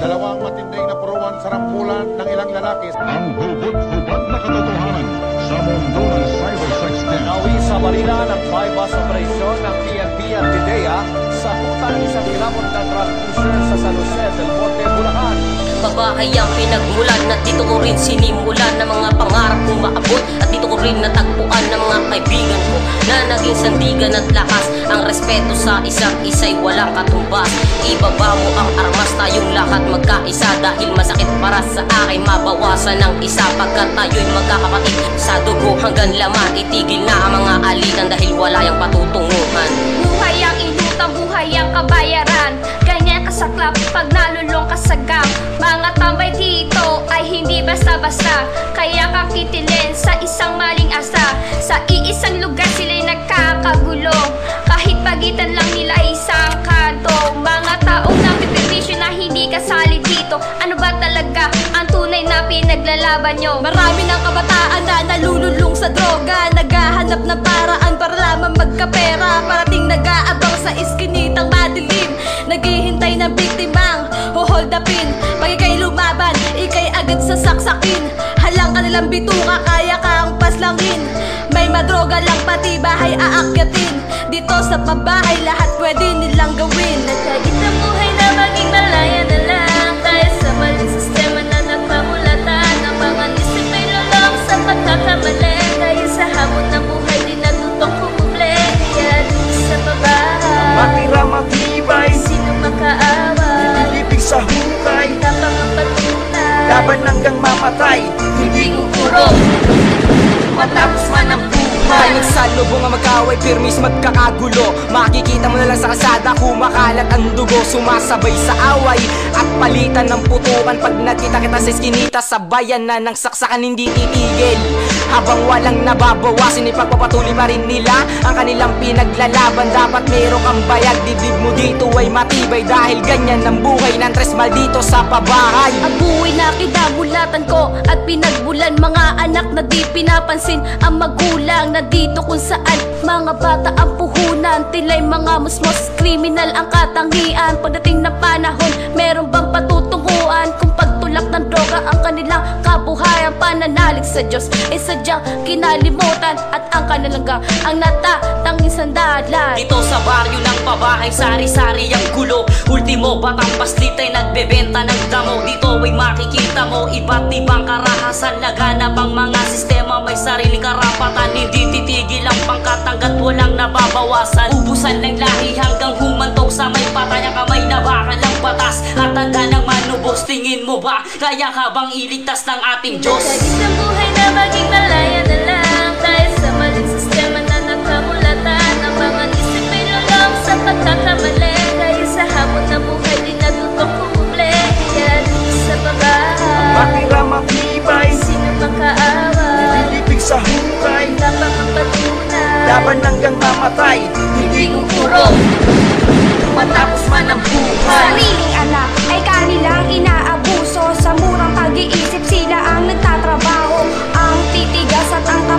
Dalawang matinding na puruan sa rambulan ng ilang lalaki. Ang hubot-hubad na katotohanan sa mundo ng cybersex scam. Nawi sa balila ng bypass operasyon ng PNP at PIDEA sa hutang isang kilabot na drug pusher sa San Jose del Monte, Bulacan. Babae ang pinagmulan at dito ko rin sinimulan ng mga pangarap kong maabot. At dito ko rin natagpuan ng mga kaibigan ko na naging sandigan at lakas. Ang respeto sa isa't isa'y walang katumbas. Ibaba mo ang armas, tayong lahat magkaisa. Dahil masakit para sa akin mabawasan ng isa. Pagkat tayo'y magkakapatid sa dugo hanggang laman. Itigil na ang mga alitan dahil wala yung patutunguhan. Buhay ang inutang, buhay ang kabayaran. Ganyan kasaklap pag nalulong ka sa gam. Mga tambay dito ay hindi basta-basta. Kaya kang kitilin sa isang maling asa. Sa iisang lugar sila'y nagkakagulo. Kahit pagitan lang nila isang kanto. Mga taong napipermisyon na hindi kasali dito. Ano ba talaga ang tunay na pinaglalaban nyo? Marami ng kabataan na nalululong sa droga. Naghahanap ng paraan para lamang magkapera. Parating nag-aabang sa iskinitang madilim. Naghihintay ng biktimang hold upin. Pag ika'y lumaban, ika'y agad sasaksakin. Halang kanilang bituka, kaya kang paslangin. May madroga lang pati bahay aakyatin. Dito sa pabahay lahat pwede nilang gawin. Nagkagit ang buhay na maging malaya na lang. Dahil sa maling sistema na nagpamulatan. Ang mga nisip ay lulong sa pagkakamali. Dahil sa hamon ng buhay di natutong kumuble. Kaya dito sa pabahay matira matibay, sino makaaway? nililibig sa hukay, Tapang ang patunay, laban hanggang mamatay. hindi kukurong. Matapos man ang buhay. Pangit sa lubong ang magkaway, pirmis magkakagulo. Makikita mo na lang sa kasada, kumakalat ang dugo. Sumasabay sa away at palitan ng putukan. Pag nakita kita sa eskinita, sabayan na ng saksakan, hindi titigil. Habang walang nababawasin, ipagpapatuloy pa rin nila ang kanilang pinaglalaban. Dapat meron kang bayag, dibdib mo dito ay matibay. Dahil ganyan ang buhay ng tres maldito sa pabahay. Ang buhay na kinabulatan ko at pinagbulan. Mga anak na di pinapansin ang magulang. Na dito kung saan mga bata ang puhunan. Tila'y mga musmos, kriminal ang katangian. Pagdating ng panahon, meron bang patutunguhan? Kung pagtulak ng droga ang kanilang kabuhayan. Pananalig sa Diyos ay sadyang kinalimutan. At ang kanilang ang natatanging sandalan. Dito sa baryo ng pabahay, sari-sari ang gulo. Ultimo, batang paslit ay nagbebenta ng damo. Dito ay makikita mo iba't ibang karahasan. Laganap ang mga sistema, may sariling karapatan. Hindi titigil ang pangkat hanggat walang nababawasan. Ubusan ng lahi hanggang humantong sa may patay. Ang kamay na bakal ang batas at tanda ng manubos. Tingin mo ba kaya habang iligtas ng ating Diyos? Nagkagit ang buhay na maging malaya na lang. Dahil sa maling sistema na nagkamulatan. Ang mga nisip ay lulong sa pagkakamali. Dahil sa hamon ng buhay di natutong kumuble. Kaya dito sa pabahay Matira matibay,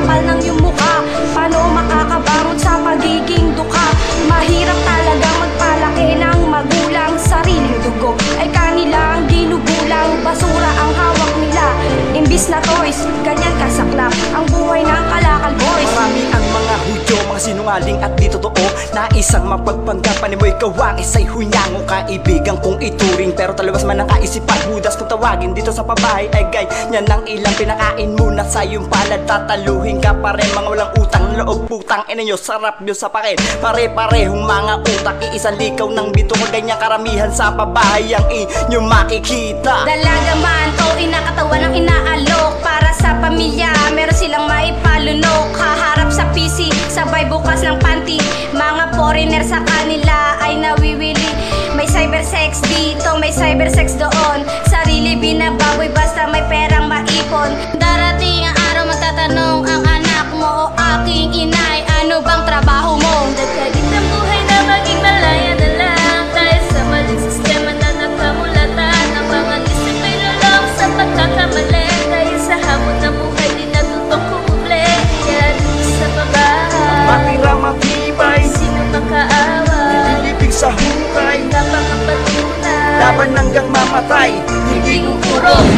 kapal ng iyong mukha. Paano makakabangon sa pagiging duka? Mahirap talaga magpalaki ng magulang. Sariling dugo ay kanilang ginugulang. Basura ang hawak nila, imbis na toys. Ganyan kasaklap ang buhay ng kalakal boys. Marami ang mga hudyo, mga sinungaling at di totoo. Na isang mapagpanggap, panimoy kawang isa'y hunyango. Kaibigan kong ituring, pero talabas man ang kaisipan. Hudas kung tawagin dito sa pabahay ay gay. Yan ang ilang pinakain muna sa iyong palad. Tataluhin ka pa rin, mga walang utang loob. Putang ina nyo, sarap nyo sa pakin. Pare-parehong mga utak, iisang likaw ng bito. Ganyan karamihan sa pabahay ang inyo makikita. Dalaga man to, inakatawan ang inaalok. Para sa pamilya, meron silang maipalunok. Haharap sa PC, sabay bukas ng panty. Mga foreigner sa kanila ay nawiwili. May cybersex dito, may cybersex doon. Sarili binababoy basta may perang maipon. Darating ang araw magtatanong ang anak mo o aking inay, ano bang trabaho mo? Nagkagit ang buhay na maging malaya na lang. Dahil sa maling sistema na nagkamulatan. Ang mga nisip ay lulong sa pagkakamali. Dahil sa hamon ng buhay di natutong kumuble. Kaya dito sa pabahay matira matibay, sino makaaway? nililibig sa hukay, Tapang ang patunay, laban hanggang mamatay. patay, hindi uurong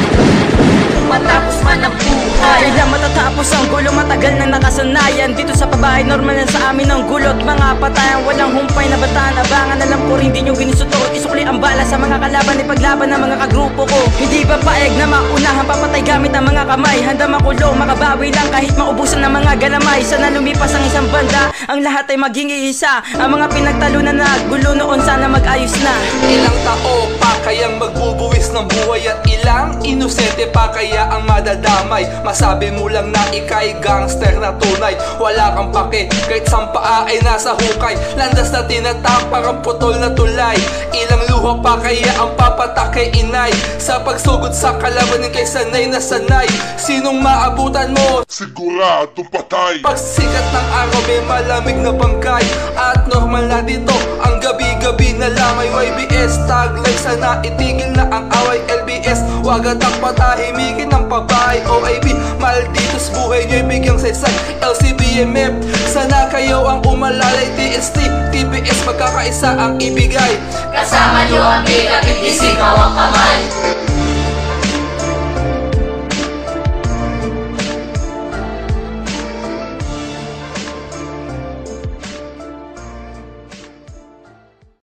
matapos man ang buhay. Kailan matatapos ang gulo, matagal nang nakasanayan. Dito sa pabahay, normal na sa amin ang gulot. Mga patayan, walang humpay na bataan. Abangan, alam ko rin di nyo ginusutot. Isukli ang bala sa mga kalaban, ipaglaban ng mga kagrupo ko. Hindi ba paeg na maunahan, papatay gamit ang mga kamay. Handa makulong, makabawi lang kahit maubusan ng mga galamay. Sana lumipas ang isang banda, ang lahat ay maging iisa. Ang mga pinagtalunan na gulo noon, sana mag-ayos na. Ilang tao pa kayang magbubuwis ng buhay at ilang inosente pa kaya ang madadamay. Masabi mo lang na ika'y gangster na tunay. Wala kang pake, kahit sampaa ay nasa hukay. Landas na tinatapang ang putol na tulay. Ilang luha pa kaya ang papatak kay inay. Sa pagsugod sa kalaban kay sanay na sanay. Sinong maabutan mo? Siguradong patay. Pagsikat ng araw may malamig na bangkay. At normal na dito ang gabi-gabi na lamay. YBS tagline, sana itigil na ang away. LBS, wag at ang patahimikin ng pabay. OIB, malditos buhay nyo'y bigyang saysay. LCBMF, sana kayo ang umalalay. TST, TPS, magkakaisa ang ibigay. Kasama nyo ang bigabit, isigaw ang kamay.